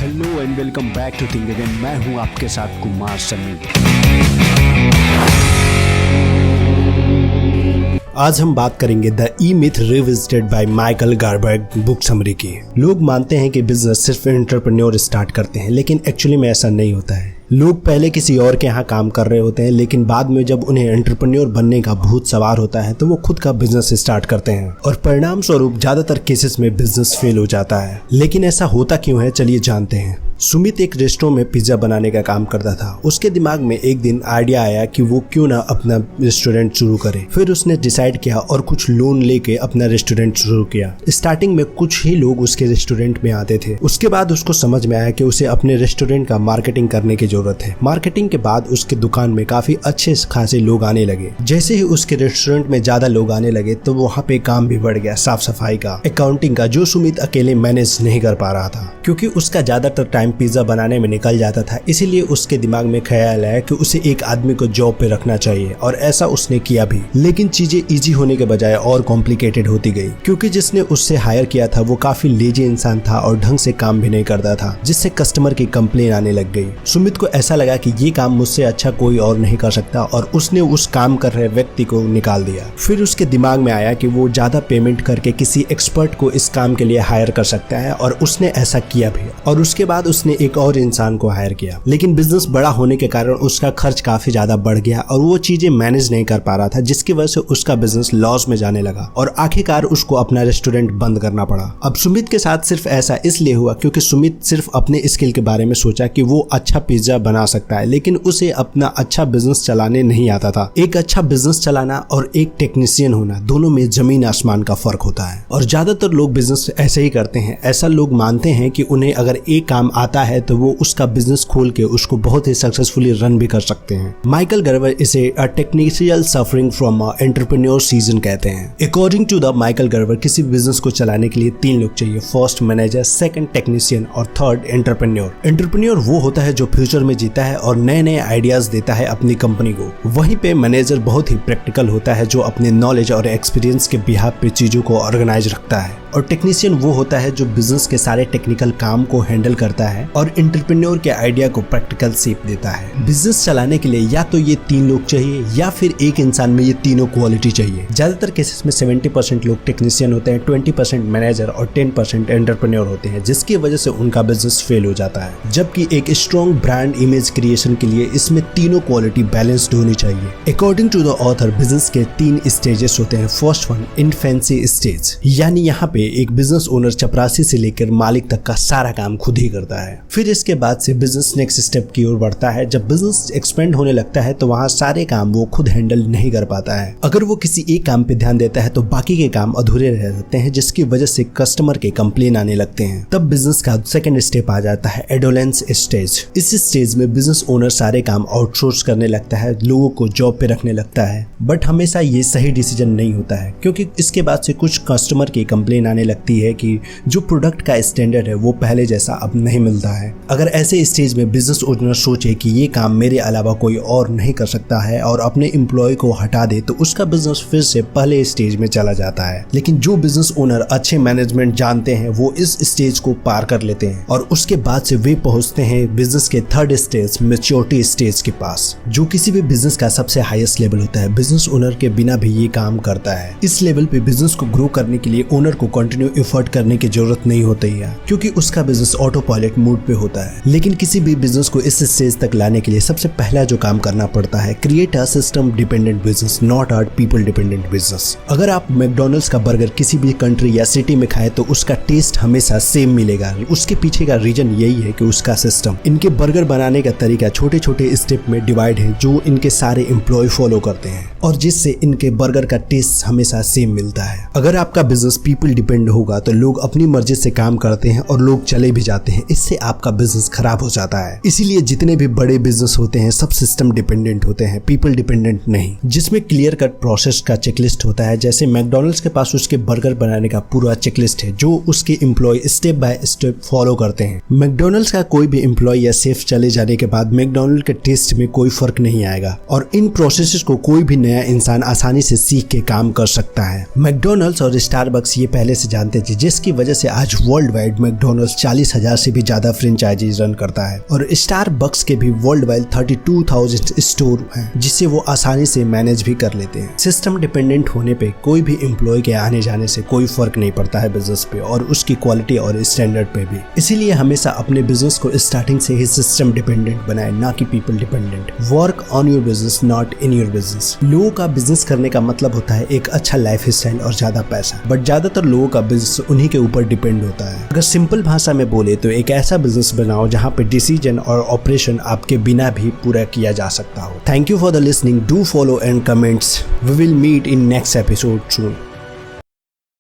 Hello and welcome back to think again. मैं हूं आपके साथ कुमार सनी। आज हम बात करेंगे the E myth revisited by Michael Garber book summary की। लोग मानते हैं कि बिजनेस सिर्फ एंटरप्रेन्योर स्टार्ट करते हैं, लेकिन एक्चुअली में ऐसा नहीं होता है। लोग पहले किसी और के यहाँ काम कर रहे होते हैं, लेकिन बाद में जब उन्हें एंटरप्रेन्योर बनने का भूत सवार होता है तो वो खुद का बिजनेस स्टार्ट करते हैं और परिणाम स्वरूप ज्यादातर केसेस में बिजनेस फेल हो जाता है। लेकिन ऐसा होता क्यों है, चलिए जानते हैं। सुमित एक रेस्टोरेंट में पिज्जा बनाने का काम करता था। उसके दिमाग में एक दिन आइडिया आया कि वो क्यों ना अपना रेस्टोरेंट शुरू करे। फिर उसने डिसाइड किया और कुछ लोन लेके अपना रेस्टोरेंट शुरू किया। स्टार्टिंग में कुछ ही लोग उसके रेस्टोरेंट में आते थे। उसके बाद उसको समझ में आया कि उसे अपने रेस्टोरेंट का मार्केटिंग करने की जरूरत है। मार्केटिंग के बाद उसके दुकान में काफी अच्छे खासे लोग आने लगे। जैसे ही उसके रेस्टोरेंट में ज्यादा लोग आने लगे तो वहाँ पे काम भी बढ़ गया, साफ सफाई का, अकाउंटिंग का, जो सुमित अकेले मैनेज नहीं कर पा रहा था क्योंकि उसका ज्यादातर टाइम पिज्जा बनाने में निकल जाता था। इसीलिए उसके दिमाग में ख्याल आया कि उसे एक आदमी को जॉब पे रखना चाहिए और ऐसा उसने किया भी। लेकिन चीजें इजी होने के बजाय और कॉम्प्लिकेटेड होती गई क्योंकि जिसने उससे हायर किया था वो काफी लेजी इंसान था और ढंग से काम भी नहीं करता था, जिससे कस्टमर की कंप्लेन आने लग गई। सुमित को ऐसा लगा कि ये काम मुझसे अच्छा कोई और नहीं कर सकता और उसने उस काम कर रहे व्यक्ति को निकाल दिया। फिर उसके दिमाग में आया कि वो ज्यादा पेमेंट करके किसी एक्सपर्ट को इस काम के लिए हायर कर सकता है और उसने ऐसा किया भी। और उसके बाद उसने एक और इंसान को हायर किया। लेकिन बिजनेस बड़ा होने के कारण उसका खर्च काफी ज्यादा बढ़ गया और वो चीजें मैनेज नहीं कर पा रहा था, जिसकी वजह से उसका बिजनेस लॉस में जाने लगा और आखिरकार उसको अपना रेस्टोरेंट बंद करना पड़ा। अब सुमित के साथ सिर्फ ऐसा इसलिए हुआ क्योंकि सुमित सिर्फ अपने स्किल के बारे में सोचा कि वो अच्छा पिज्जा बना सकता है, लेकिन उसे अपना अच्छा बिजनेस चलाने नहीं आता था। एक अच्छा बिजनेस चलाना और एक टेक्नीशियन होना, दोनों में जमीन आसमान का फर्क होता है और ज्यादातर लोग बिजनेस ऐसे ही करते हैं। ऐसा लोग मानते हैं कि उन्हें अगर एक काम आता है तो वो उसका बिजनेस खोल के उसको बहुत ही सक्सेसफुली रन भी कर सकते हैं। माइकल गर्वर इसे a technician suffering from a entrepreneur seizure कहते हैं। अकॉर्डिंग टू द माइकल गर्वर, किसी बिजनेस को चलाने के लिए 3 लोग चाहिए। फर्स्ट मैनेजर, सेकंड टेक्नीशियन और थर्ड एंटरप्रेन्योर। एंटरप्रेन्योर वो होता है जो फ्यूचर में जीता है और नए नए आइडियाज देता है अपनी कंपनी को। वहीं पे मैनेजर बहुत ही प्रैक्टिकल होता है जो अपने नॉलेज और एक्सपीरियंस के बिहाफ पे चीजों को ऑर्गेनाइज रखता है। और टेक्नीशियन वो होता है जो बिजनेस के सारे टेक्निकल काम को हैंडल करता है और एंटरप्रेन्योर के आइडिया को प्रैक्टिकल शेप देता है। बिजनेस चलाने के लिए या तो ये 3 लोग चाहिए या फिर एक इंसान में ये तीनों क्वालिटी चाहिए। ज्यादातर केसेस में 70% लोग टेक्नीशियन होते हैं, 20% मैनेजर और 10% एंटरप्रेन्योर होते हैं, जिसकी वजह से उनका बिजनेस फेल हो जाता है। जबकि एक स्ट्रॉन्ग ब्रांड इमेज क्रिएशन के लिए इसमें तीनों क्वालिटी बैलेंस्ड होनी चाहिए। According to the author, business के 3 स्टेजेस होते हैं। फर्स्ट वन, इन्फेंसी स्टेज, यानी यहाँ एक बिजनेस ओनर चपरासी से लेकर मालिक तक का सारा काम खुद ही करता है। फिर इसके बाद से बिजनेस नेक्स्ट स्टेप की ओर बढ़ता है। जब बिजनेस एक्सपेंड होने लगता है तो वहाँ सारे काम वो खुद हैंडल नहीं कर पाता है। अगर वो किसी एक काम पे ध्यान देता है तो बाकी के काम अधूरे रह जाते हैं, जिसकी वजह से कस्टमर के कंप्लेन आने लगते हैं। तब बिजनेस का सेकंड स्टेप आ जाता है, एडोलेंस स्टेज। इस स्टेज में बिजनेस ओनर सारे काम आउटसोर्स करने लगता है, लोगों को जॉब पे रखने लगता है। बट हमेशा ये सही डिसीजन नहीं होता है क्योंकि इसके बाद से कुछ कस्टमर की कंप्लेन आने लगती है कि जो प्रोडक्ट का स्टैंडर्ड है वो पहले जैसा अब नहीं मिलता है। अगर ऐसे स्टेज में बिजनेस ओनर सोचे कि ये काम मेरे अलावा कोई और नहीं कर सकता है और अपने एम्प्लॉय को हटा दे तो उसका बिजनेस फिर से पहले स्टेज में चला जाता है। लेकिन जो बिजनेस ओनर अच्छे मैनेजमेंट जानते हैं वो इस स्टेज को पार कर लेते हैं और उसके बाद से वे पहुंचते हैं बिजनेस के थर्ड स्टेज, मैच्योरिटी स्टेज के पास, जो किसी भी बिजनेस का सबसे हाईएस्ट लेवल होता है। बिजनेस ओनर के बिना भी ये काम करता है। इस लेवल पे बिजनेस को ग्रो करने के लिए ओनर को कंटिन्यू एफर्ट करने की जरूरत नहीं होती है क्योंकि उसका बिजनेस ऑटो पायलट मोड पे होता है। लेकिन किसी भी बिजनेस को इस स्टेज तक लाने के लिए सबसे पहला जो काम करना पड़ता है, create a system dependent business, not a people dependent business. अगर आप मैकडॉनल्ड्स का बर्गर किसी भी कंट्री या सिटी में खाए तो उसका टेस्ट हमेशा सेम मिलेगा। उसके पीछे का रीजन यही है कि उसका सिस्टम, इनके बर्गर बनाने का तरीका छोटे छोटे स्टेप में डिवाइड है जो इनके सारे एम्प्लॉय फॉलो करते हैं और जिससे इनके बर्गर का टेस्ट हमेशा सेम मिलता है। अगर आपका बिजनेस पीपल डिपेंड होगा तो लोग अपनी मर्जी से काम करते हैं और लोग चले भी जाते हैं। इससे आपका बिजनेस खराब हो जाता है। इसीलिए जितने भी बड़े बिजनेस होते हैं सब सिस्टम डिपेंडेंट होते हैं, पीपल डिपेंडेंट नहीं, जिसमें क्लियर कट प्रोसेस का चेकलिस्ट होता है। जैसे मैकडॉनल्ड्स के पास उसके बर्गर बनाने का पूरा चेकलिस्ट है जो उसके employ step by step follow करते हैं। मैकडॉनल्ड्स का कोई भी एम्प्लॉय या शेफ चले जाने के बाद मैकडॉनल्ड के टेस्ट में कोई फर्क नहीं आएगा और इन प्रोसेस को कोई भी नया इंसान आसानी से सीख के काम कर सकता है। मैकडॉनल्ड्स और स्टारबक्स ये पहले से जानते थे, जिसकी वजह से आज वर्ल्ड वाइड मैकडोनल्ड्स 40,000 से भी ज्यादा फ्रेंचाइजीज रन करता है और स्टारबक्स के भी वर्ल्ड वाइड 32,000 स्टोर हैं, जिसे वो आसानी से मैनेज भी कर लेते हैं। सिस्टम डिपेंडेंट होने पे कोई भी एम्प्लॉय के आने जाने से कोई फर्क नहीं पड़ता है बिजनेस पे और उसकी क्वालिटी और स्टैंडर्ड पे भी। इसीलिए हमेशा अपने बिजनेस को स्टार्टिंग से ही सिस्टम डिपेंडेंट बनाए, ना कि people dependent. Work on your business, not in your business. लोगों का बिजनेस करने का मतलब होता है एक अच्छा लाइफ स्टाइल और ज्यादा पैसा, बट ज्यादातर लोगों का बिजनेस उन्हीं के ऊपर डिपेंड होता है। अगर सिंपल भाषा में बोले तो एक ऐसा बिजनेस बनाओ जहाँ पे डिसीजन और ऑपरेशन आपके बिना भी पूरा किया जा सकता हो। Thank you for the listening. Do follow and comments. We will meet in next episode soon.